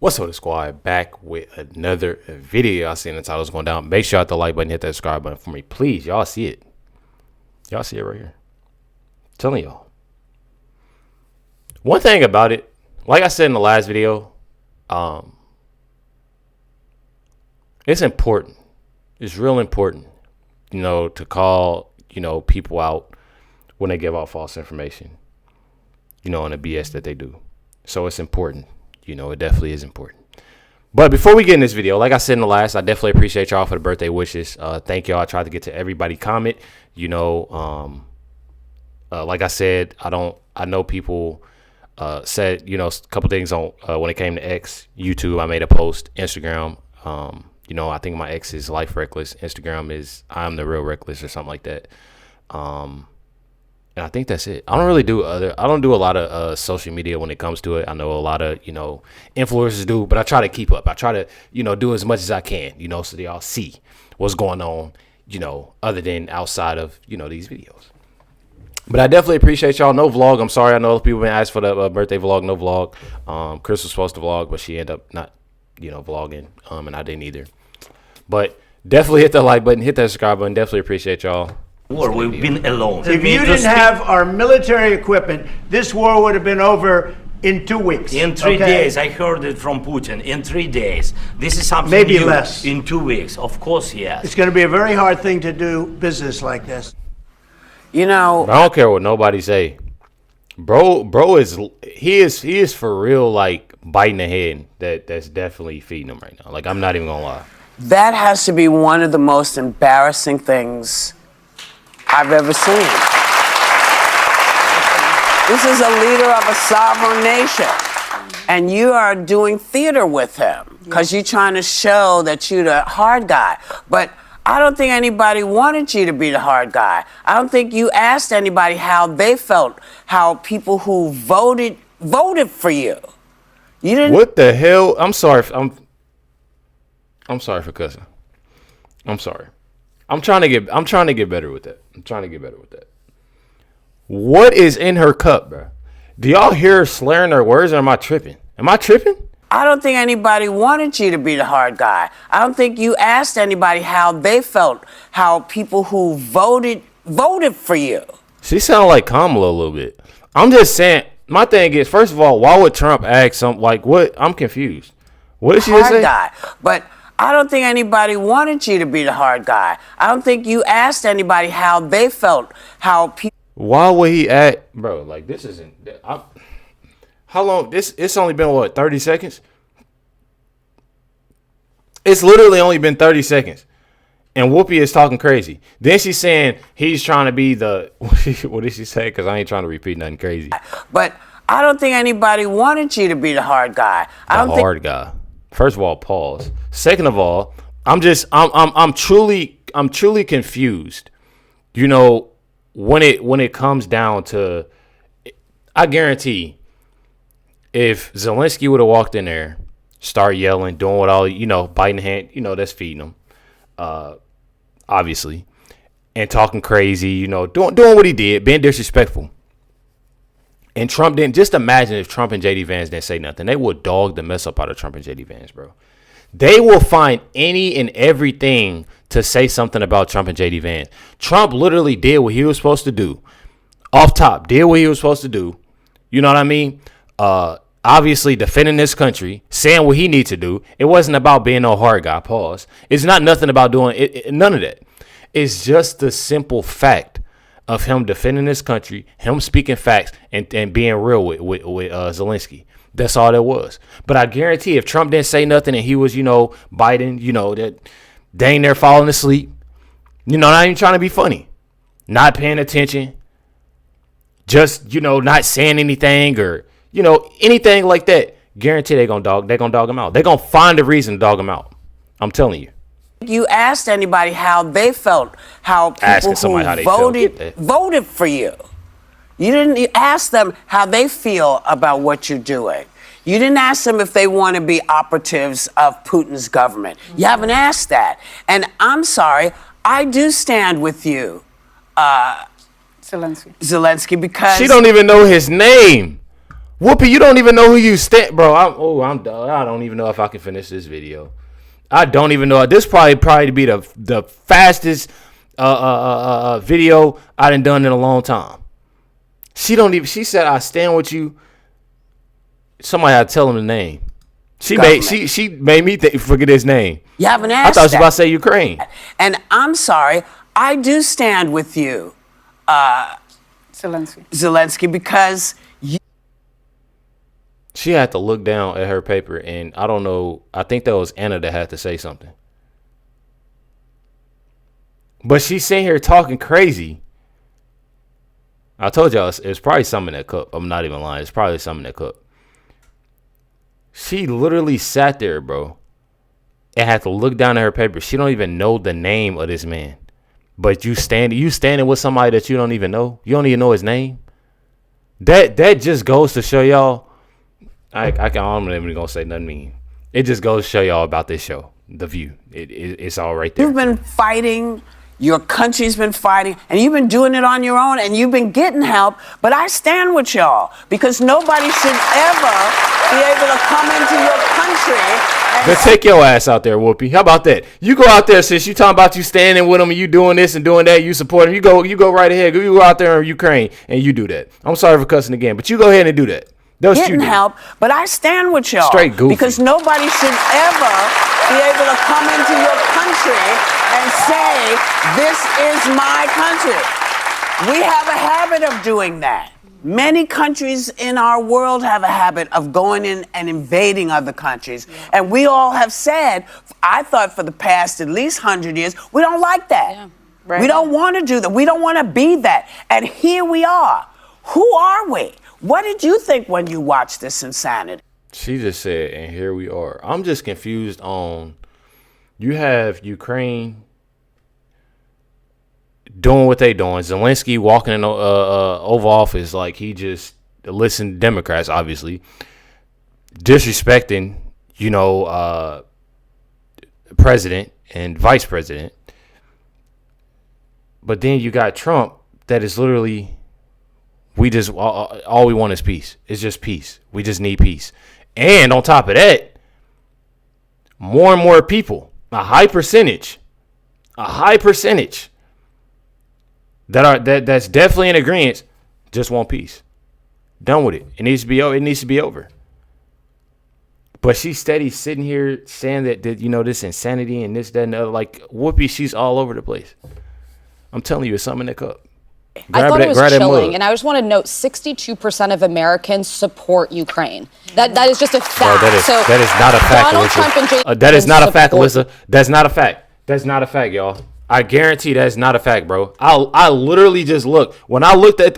What's up, the squad? Back with another video. Y'all seeing the titles going down. Make sure you hit the like button, hit that subscribe button for me, please. Y'all see it. Y'all see it right here. I'm telling y'all. One thing about it, like I said in the last video, it's important. It's real important, to call, people out when they give out false information, and the BS that they do. So it's important. It definitely is important. But before we get in this video, like I said in the last, I definitely appreciate y'all for the birthday wishes. Thank y'all. I tried to get to everybody comment. Like I said, I know people said, a couple things on when it came to X, YouTube. I made a post, Instagram. I think my X is LifeWithRecklezz. Instagram is I'm the real Reckless or something like that. And I think that's it. I don't do a lot of social media when it comes to it. I know a lot of, influencers do, but I try to keep up. I try to, do as much as I can, so y'all see what's going on, other than outside of, these videos. But I definitely appreciate y'all. No vlog. I'm sorry. I know people been asked for the birthday vlog. No vlog. Chris was supposed to vlog, but she ended up not, vlogging. And I didn't either. But definitely hit that like button, hit that subscribe button. Definitely appreciate y'all. War, we've been alone. If you didn't have our military equipment, this war would have been over in 2 weeks. In 3 days, I heard it from Putin. In 3 days, this is something maybe new. Less. In 2 weeks, of course, yes. It's going to be a very hard thing to do business like this. I don't care what nobody say. Bro is for real, like biting the head. That's definitely feeding him right now. Like, I'm not even gonna lie. That has to be one of the most embarrassing things I've ever seen. This is a leader of a sovereign nation, and you are doing theater with him because you're trying to show that you're the hard guy. But I don't think anybody wanted you to be the hard guy. I don't think you asked anybody how they felt, how people who voted for you. You didn't. What the hell? I'm sorry. I'm sorry for cussing. I'm sorry. I'm trying to get better with that. What is in her cup, bro? Do y'all hear her slurring her words, or am I tripping? I don't think anybody wanted you to be the hard guy. I don't think you asked anybody how they felt, how people who voted for you. She sounded like Kamala a little bit. I'm just saying, my thing is, first of all, why would Trump ask something like what? I'm confused. What did she just say? Hard guy. But I don't think anybody wanted you to be the hard guy. I don't think you asked anybody how they felt, how people. Why would he act, bro? Like, this isn't. How long? It's only been what, 30 seconds? It's literally only been 30 seconds, and Whoopi is talking crazy. Then she's saying he's trying to be the. What did she say? Because I ain't trying to repeat nothing crazy. But I don't think anybody wanted you to be the hard guy. Hard guy. First of all, pause. Second of all, I'm truly confused. When it comes down to, I guarantee, if Zelensky would have walked in there, start yelling, doing what all, biting the hand, that's feeding him, obviously, and talking crazy, doing what he did, being disrespectful. And Trump didn't. Just imagine if Trump and JD Vance didn't say nothing. They would dog the mess up out of Trump and JD Vance, bro. They will find any and everything to say something about Trump and JD Vance. Trump literally did what he was supposed to do. Off top, did what he was supposed to do. You know what I mean? Obviously defending this country, saying what he needs to do. It wasn't about being no hard guy. Pause. It's not nothing about doing it. None of that. It's just the simple fact of him defending this country, him speaking facts, and being real with Zelensky. That's all that was. But I guarantee if Trump didn't say nothing and he was, biting, that dang near falling asleep, not even trying to be funny, not paying attention, just, not saying anything or, anything like that, guarantee they're going to dog him out. They're going to find a reason to dog him out. I'm telling you. You asked anybody how they felt, how people who voted for you. You didn't ask them how they feel about what you're doing. You didn't ask them if they want to be operatives of Putin's government. You haven't asked that. And I'm sorry, I do stand with you, Zelensky, because she don't even know his name. Whoopi, you don't even know who you stand, bro. I'm done. I don't even know if I can finish this video. I don't even know. This probably be the fastest video I done in a long time. She said, "I stand with you." Somebody had to tell him the name. She made me forget his name. You haven't I asked thought she was that. about to say Ukraine. And I'm sorry, I do stand with you, Zelensky, because she had to look down at her paper, and I don't know. I think that was Anna that had to say something. But she's sitting here talking crazy. I told y'all it's probably something in that cup. I'm not even lying. It's probably something in that cup. She literally sat there, bro, and had to look down at her paper. She don't even know the name of this man. But you standing with somebody that you don't even know. You don't even know his name. That just goes to show y'all. I'm not even gonna say nothing mean. It just goes to show y'all about this show, The View. It's all right there. you've been fighting, your country's been fighting, and you've been doing it on your own, and you've been getting help, but I stand with y'all, because nobody should ever be able to come into your country and Let's take your ass out there, Whoopi. How about that? You go out there, sis. You talking about you standing with them and you doing this and doing that. You support them. You go right ahead. You go out there in Ukraine and you do that. I'm sorry for cussing again, but you go ahead and do that. That's what you getting do. help, but I stand with y'all. Straight goofy. Because nobody should ever be able to come into your country and say, this is my country. We have a habit of doing that. Many countries in our world have a habit of going in and invading other countries. Yeah. And we all have said, I thought for the past at least 100 years, we don't like that. Yeah, right. We don't want to do that. We don't want to be that. And here we are. Who are we? What did you think when you watched this insanity? She just said, and here we are. I'm just confused on, you have Ukraine doing what they doing. Zelensky walking in the Oval Office like he just listened to Democrats, obviously. Disrespecting, president and vice president. But then you got Trump that is literally, all we want is peace. It's just peace. We just need peace. And on top of that, more and more people, a high percentage that's definitely in agreement, just want peace. Done with it. It needs to be over. But she's steady sitting here saying that this insanity and this, that, and the other. Like, Whoopi, she's all over the place. I'm telling you, it's something in the cup. I thought it was chilling, and I just want to note 62% of Americans support Ukraine. That is just a fact. Bro, that is not a fact, Donald Alyssa. Trump and J. That is not a fact, Alyssa. That's not a fact. That's not a fact, y'all. I guarantee that's not a fact, bro. I literally just looked. When I looked at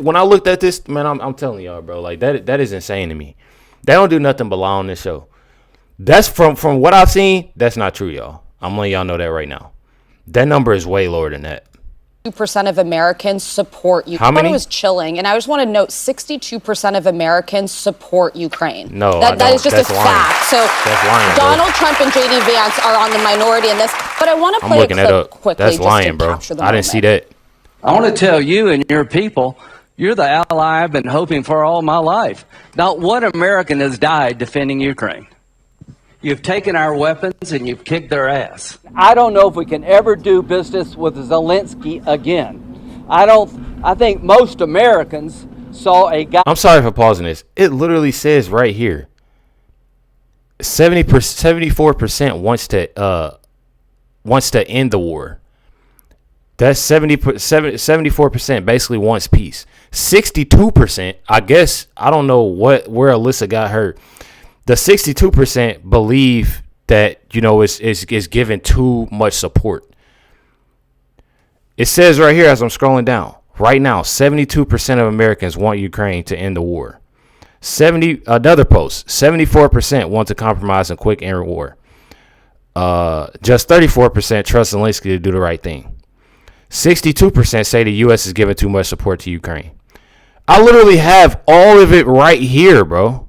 this, man, I'm telling y'all, bro, like that is insane to me. They don't do nothing but lie on this show. That's from what I've seen, that's not true, y'all. I'm letting y'all know that right now. That number is way lower than that. 62% of Americans support Ukraine. How many? I thought it was chilling, and I just want to note 62% of Americans support Ukraine. No, that is just that's a lying. fact. So That's lying, Donald Trump and JD Vance are on the minority in this, but I want to play a clip quickly. That's lying, just to bro. capture the I didn't see that. I want to tell you and your people, you're the ally I've been hoping for all my life. Not one American has died defending Ukraine. You've taken our weapons and you've kicked their ass. I don't know if we can ever do business with Zelensky again. I think most Americans saw a guy. I'm sorry for pausing this. It literally says right here, 74% wants to end the war. That's 74% basically wants peace. 62%, I guess, I don't know where Alyssa got her. The 62% believe that, it's given too much support. It says right here as I'm scrolling down, right now, 72% of Americans want Ukraine to end the war. Another post, 74% want to compromise and quick end war. Just 34% trust Zelensky to do the right thing. 62% say the U.S. is giving too much support to Ukraine. I literally have all of it right here, bro.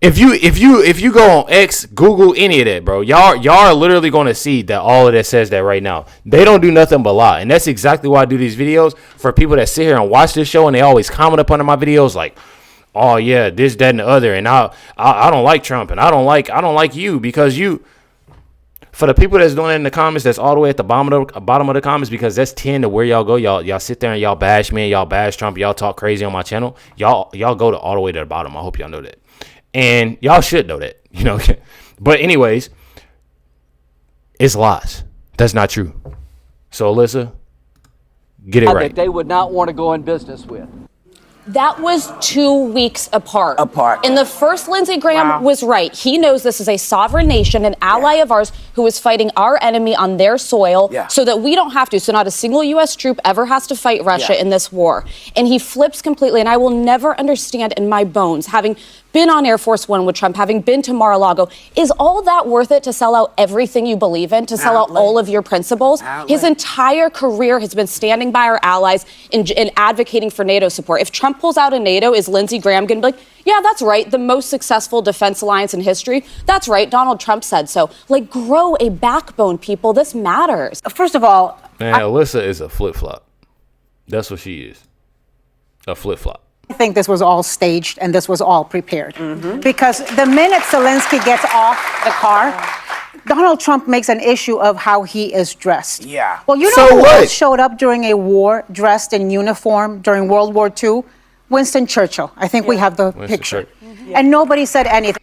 If you go on X, Google any of that, bro, y'all are literally going to see that all of that says that right now. They don't do nothing but lie, and that's exactly why I do these videos for people that sit here and watch this show and they always comment up under my videos like, oh yeah, this, that, and the other, and I don't like Trump, and I don't like you because you. For the people that's doing it in the comments, that's all the way at the bottom of the comments, because that's 10 to where y'all go. Y'all sit there and y'all bash me, and y'all bash Trump, y'all talk crazy on my channel. Y'all go to all the way to the bottom. I hope y'all know that, and y'all should know that, you know. But anyways, it's lies. That's not true. So Alyssa, get it right. That they would not want to go in business with. That was 2 weeks apart. And the first Lindsey Graham was right. He knows this is a sovereign nation, an ally of ours who is fighting our enemy on their soil so that we don't have to. So not a single U.S. troop ever has to fight Russia in this war. And he flips completely. And I will never understand in my bones, having been on Air Force One with Trump, having been to Mar-a-Lago, is all that worth it to sell out everything you believe in, to sell out all of your principles? His entire career has been standing by our allies and advocating for NATO support. If Trump pulls out of NATO, is Lindsey Graham going to be like, yeah, that's right, the most successful defense alliance in history? That's right, Donald Trump said so. Like, grow a backbone, people. This matters. First of all, man, Alyssa is a flip-flop. That's what she is. A flip-flop. I think this was all staged and this was all prepared. Because the minute Zelensky gets off the car, Donald Trump makes an issue of how he is dressed. Yeah. Well, you know who else showed up during a war dressed in uniform during World War II? Winston Churchill. I think we have the picture. And nobody said anything.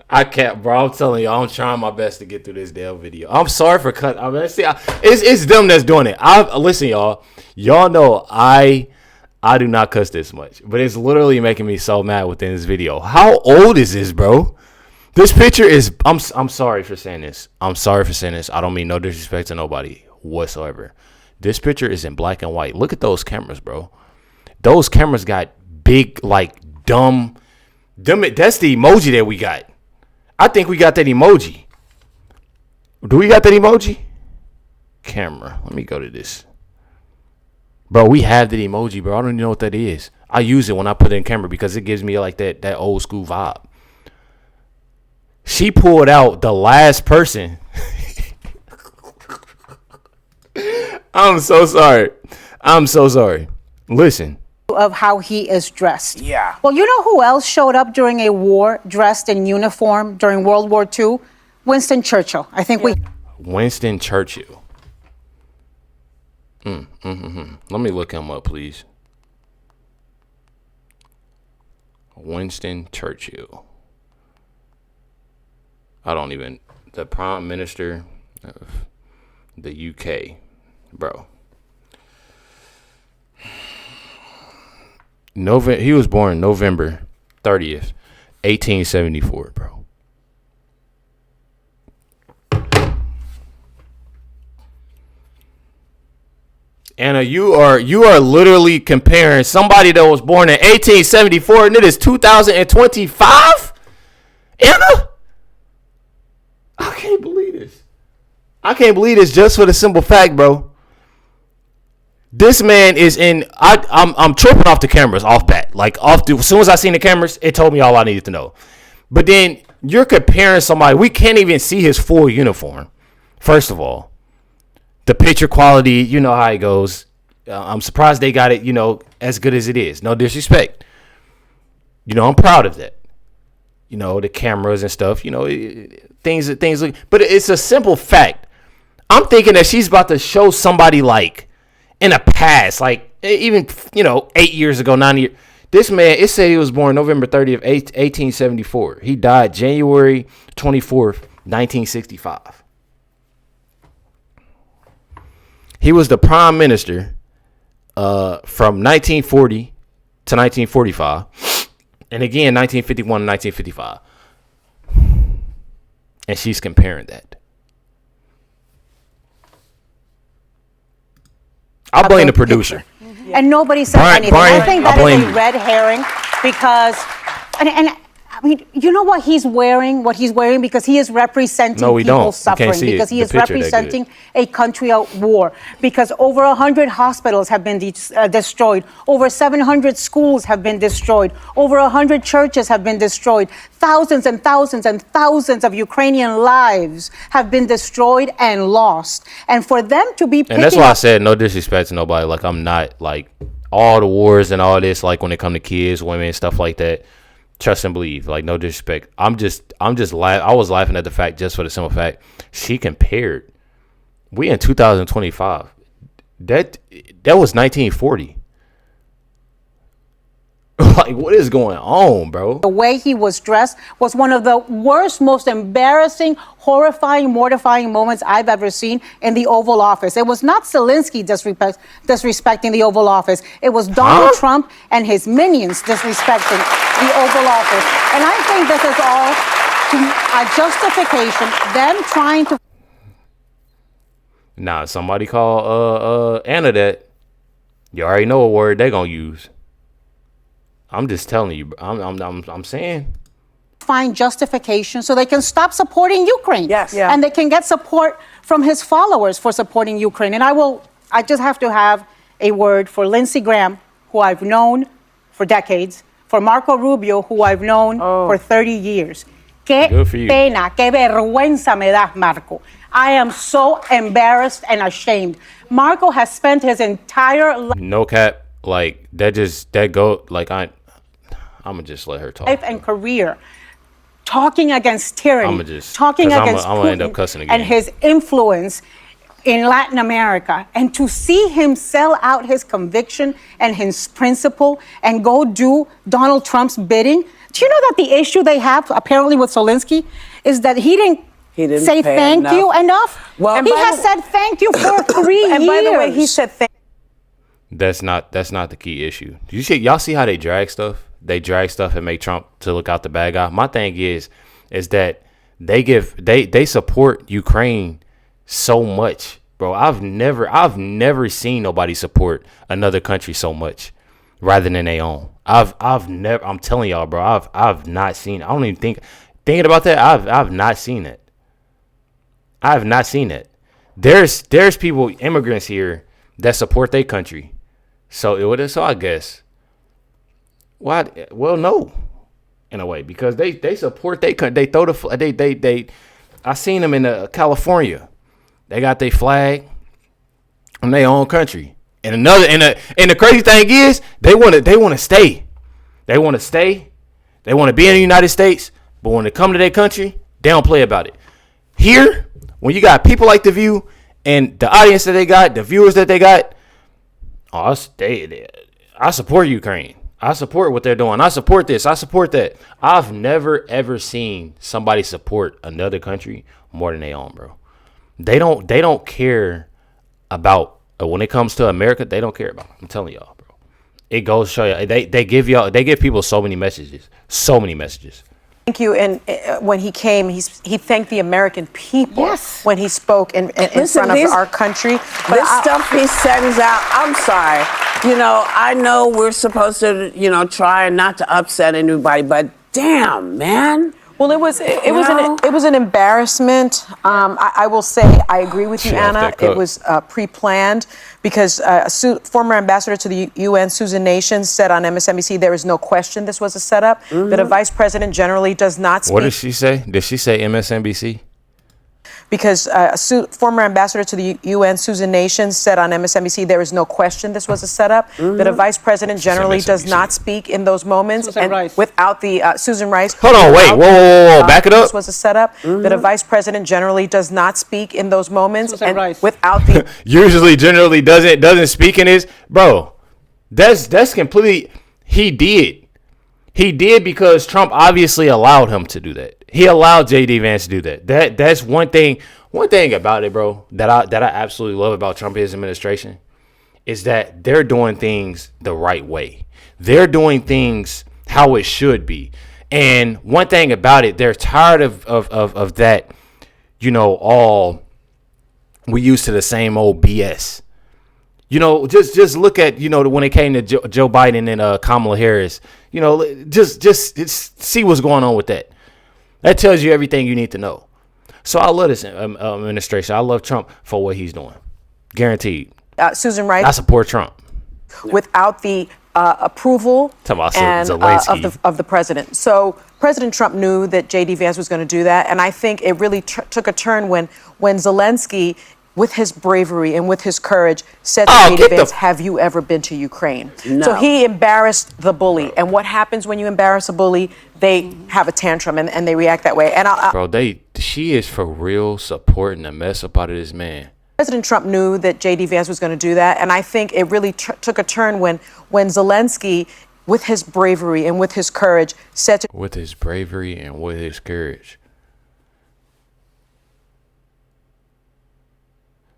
I can't, bro. I'm telling you, I'm trying my best to get through this damn video. I'm sorry for cutting. I mean, see, it's them that's doing it. Listen, y'all. Y'all know I do not cuss this much, but it's literally making me so mad within this video. How old is this, bro? This picture is. I'm sorry for saying this. I'm sorry for saying this. I don't mean no disrespect to nobody whatsoever. This picture is in black and white. Look at those cameras, bro. Those cameras got big, like dumb. That's the emoji that we got. I think we got that emoji. Do we got that emoji? Camera. Let me go to this. Bro, we have that emoji, bro. I don't even know what that is. I use it when I put it in camera because it gives me like that old school vibe. She pulled out the last person. I'm so sorry. I'm so sorry. Listen. Of how he is dressed. Yeah. Well, you know who else showed up during a war dressed in uniform during World War II? Winston Churchill. I think Winston Churchill. Let me look him up, please. Winston Churchill. The Prime Minister of the UK, bro. He was born November 30th, 1874, bro. Anna, you are literally comparing somebody that was born in 1874 and it is 2025? Anna? I can't believe this. I can't believe this just for the simple fact, bro. This man is in. I'm tripping off the cameras, off bat. Like as soon as I seen the cameras, it told me all I needed to know. But then you're comparing somebody. We can't even see his full uniform. First of all, the picture quality, you know how it goes. I'm surprised they got it, as good as it is. No disrespect. I'm proud of that. The cameras and stuff. Things look. But it's a simple fact. I'm thinking that she's about to show somebody like. In the past, like even 8 years ago, 9 years, this man, it said he was born November 30th, 1874. He died January 24th, 1965. He was the prime minister from 1940 to 1945, and again 1951 to 1955. And she's comparing that. I blame the producer. And nobody said anything. I think that is a red herring because, and I mean, you know what he's wearing? What he's wearing because he is representing people suffering. Because he is representing a country at war. Because over 100 hospitals have been destroyed. Over 700 schools have been destroyed. Over 100 churches have been destroyed. Thousands and thousands and thousands of Ukrainian lives have been destroyed and lost. And for them to be and that's why I said no disrespect to nobody. Like I'm not like all the wars and all this, like when it come to kids, women, stuff like that. Trust and believe, like no disrespect. I was laughing at the fact, just for the simple fact, she compared. We in 2025. That was 1940. Like, what is going on, bro? The way he was dressed was one of the worst, most embarrassing, horrifying, mortifying moments I've ever seen in the Oval Office. It was not Zelensky disrespecting the Oval Office. It was Donald Trump and his minions disrespecting the Oval Office. And I think this is all a justification, them trying to... Nah, somebody call Anna that. You already know a word they're gonna use. I'm just telling you. I'm saying. Find justification so they can stop supporting Ukraine. Yes. Yeah. And they can get support from his followers for supporting Ukraine. And I just have to have a word for Lindsey Graham, who I've known for decades, for Marco Rubio, who I've known for 30 years. Qué pena, qué vergüenza me das, Marco. I am so embarrassed and ashamed. Marco has spent his entire life. No cap. Like I'm gonna just let her talk. Life and career talking against tyranny, talking against I'm gonna end up cussing again. And his influence in Latin America, and to see him sell out his conviction and his principle and go do Donald Trump's bidding. Do you know that the issue they have apparently with Zelensky is that he didn't say thank you enough? Well, he has said thank you for 3 years. And by the way, he said thank. That's not the key issue. Y'all see how they drag stuff? They drag stuff and make Trump to look out the bad guy. My thing is that they support Ukraine so much, bro. I've never seen nobody support another country so much rather than their own. I'm telling y'all, bro. I've not seen. I don't even thinking about that. I've not seen it. I have not seen it. There's people, immigrants here that support their country. So I guess. Why? Well, no, in a way, because they support their country. They throw the I seen them in California. They got their flag on their own country. And the crazy thing is they want to stay. They want to stay. They want to be in the United States. But when it come to their country, they don't play about it. Here, when you got people like The View and the audience that they got, the viewers that they got, I support Ukraine. I support what they're doing. I support this. I support that. I've never, ever seen somebody support another country more than they own, bro. They don't care about, when it comes to America, they don't care about it. I'm telling y'all, bro. It goes to show you. They give people so many messages. So many messages. Thank you. And when he came, he thanked the American people when he spoke in front of our country. But this stuff he sends out, I'm sorry. I know we're supposed to, try not to upset anybody, but damn, man. Well, it was an embarrassment. I will say I agree with you, Anna. It was pre-planned because former ambassador to the UN, Susan Nation, said on MSNBC there is no question this was a setup. That a vice president generally does not speak. What did she say? Did she say MSNBC? Because former ambassador to the UN, Susan Nation, said on MSNBC there is no question this was a setup. That a vice president generally does not speak in those moments. Susan Rice. Without the Susan Rice. Hold on, wait, whoa, back it up. This was a setup. That a vice president generally does not speak in those moments. Susan Rice. Without the usually generally doesn't speak in his, bro. That's completely. He did because Trump obviously allowed him to do that. He allowed J.D. Vance to do that. That's one thing about it, bro, that I absolutely love about Trump's administration is that they're doing things the right way. They're doing things how it should be. And one thing about it, they're tired of that, all we used to the same old BS. Just look at, when it came to Joe Biden and Kamala Harris, just see what's going on with that. That tells you everything you need to know. So I love this administration. I love Trump for what he's doing. Guaranteed. Susan Rice. I support Trump. Without the approval of the president. So President Trump knew that J.D. Vance was going to do that. And I think it really took a turn when Zelensky with his bravery and with his courage, said to J.D. Vance, have you ever been to Ukraine? No. So he embarrassed the bully. And what happens when you embarrass a bully? They have a tantrum and they react that way. And bro, she is for real supporting the mess up out of this man. President Trump knew that J.D. Vance was going to do that. And I think it really took a turn when Zelensky, with his bravery and with his courage, said to... With his bravery and with his courage.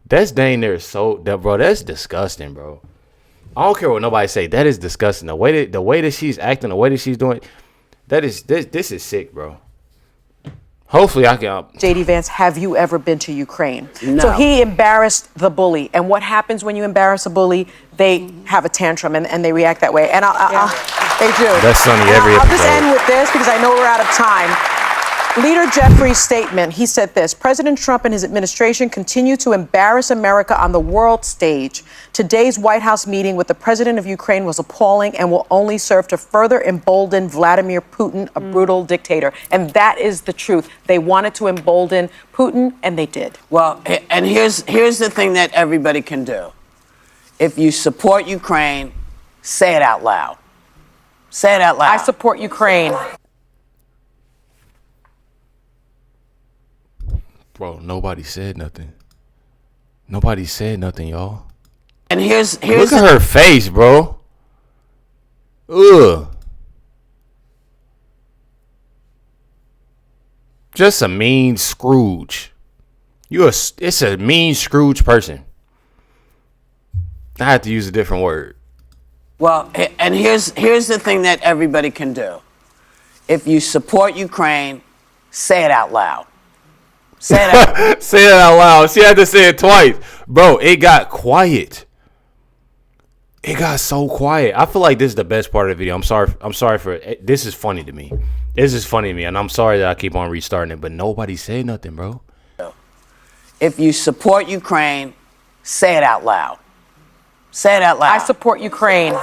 That's dang near bro, that's disgusting, bro. I don't care what nobody say. That is disgusting. The way that she's acting, the way that she's doing, this is sick, bro. Hopefully I can... J.D. Vance, have you ever been to Ukraine? No. So he embarrassed the bully. And what happens when you embarrass a bully? They have a tantrum and they react that way. And they do. That's Sonny every episode. I'll just end with this because I know we're out of time. Leader Jeffrey's statement, he said this: President Trump and his administration continue to embarrass America on the world stage. Today's White House meeting with the president of Ukraine was appalling and will only serve to further embolden Vladimir Putin, a brutal dictator. And that is the truth. They wanted to embolden Putin, and they did. Well, and here's the thing that everybody can do. If you support Ukraine, say it out loud. Say it out loud. I support Ukraine. Bro, nobody said nothing. Nobody said nothing, y'all. And here's look at her face, bro. Ugh. Just a mean Scrooge. It's a mean Scrooge person. I had to use a different word. Well, and here's the thing that everybody can do. If you support Ukraine, say it out loud. Say it out. Say it out loud. She had to say it twice. Bro, it got quiet. It got so quiet. I feel like this is the best part of the video. I'm sorry for it. This is funny to me. This is funny to me, and I'm sorry that I keep on restarting it, but nobody said nothing, bro. If you support Ukraine, say it out loud. Say it out loud. I support Ukraine. Okay.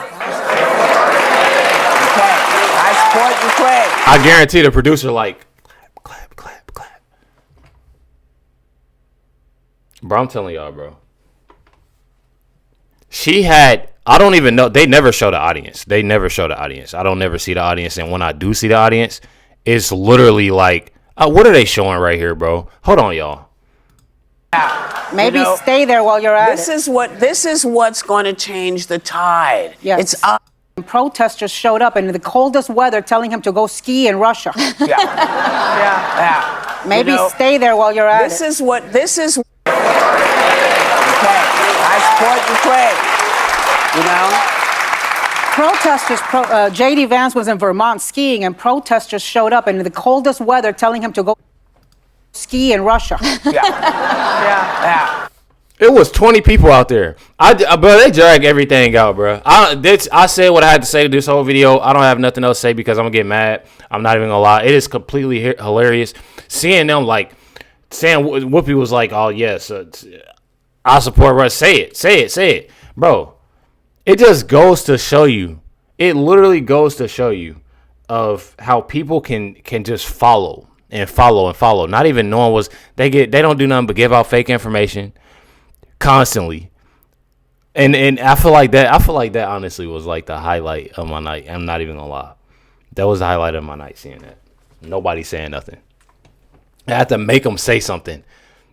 I support Ukraine. I guarantee the producer like, clap, clap, clap. Bro, I'm telling y'all, bro. She had, I don't even know. They never show the audience. They never show the audience. I don't never see the audience. And when I do see the audience, it's literally like, what are they showing right here, bro? Hold on, y'all. Maybe stay there while you're at it. This is what's going to change the tide. Yes. It's up. Protesters showed up in the coldest weather telling him to go ski in Russia. Yeah. Maybe stay there while you're at it. This is okay. I support Ukraine. Protesters, J.D. Vance was in Vermont skiing, and protesters showed up in the coldest weather telling him to go ski in Russia. Yeah. It was 20 people out there. Bro, they drag everything out, bro. I said what I had to say to this whole video. I don't have nothing else to say because I'm going to get mad. I'm not even going to lie. It is completely hilarious. Seeing them, like, saying Whoopi was like, oh, yes, I support Russ. Say it. Bro, it just goes to show you. It literally goes to show you of how people can just follow. Not even knowing they don't do nothing but give out fake information constantly. And I feel like that honestly was like the highlight of my night. I'm not even gonna lie. That was the highlight of my night, seeing that. Nobody saying nothing. I had to make them say something.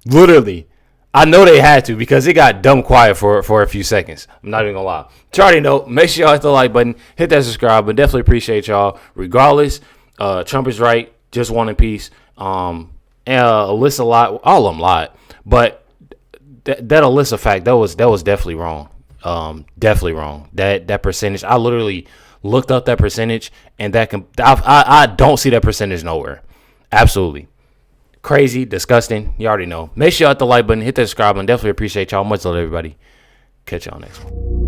Literally. I know they had to because it got dumb quiet for a few seconds. I'm not even gonna lie. Charlie note, make sure y'all hit the like button, hit that subscribe button. Definitely appreciate y'all. Regardless, Trump is right. Just one in peace. Alyssa lied. All of them lied. But that Alyssa fact, that was definitely wrong. Definitely wrong. That percentage. I literally looked up that percentage, and I don't see that percentage nowhere. Absolutely. Crazy, disgusting. You already know. Make sure you hit the like button, hit that subscribe button. Definitely appreciate y'all. Much love, everybody. Catch y'all next one.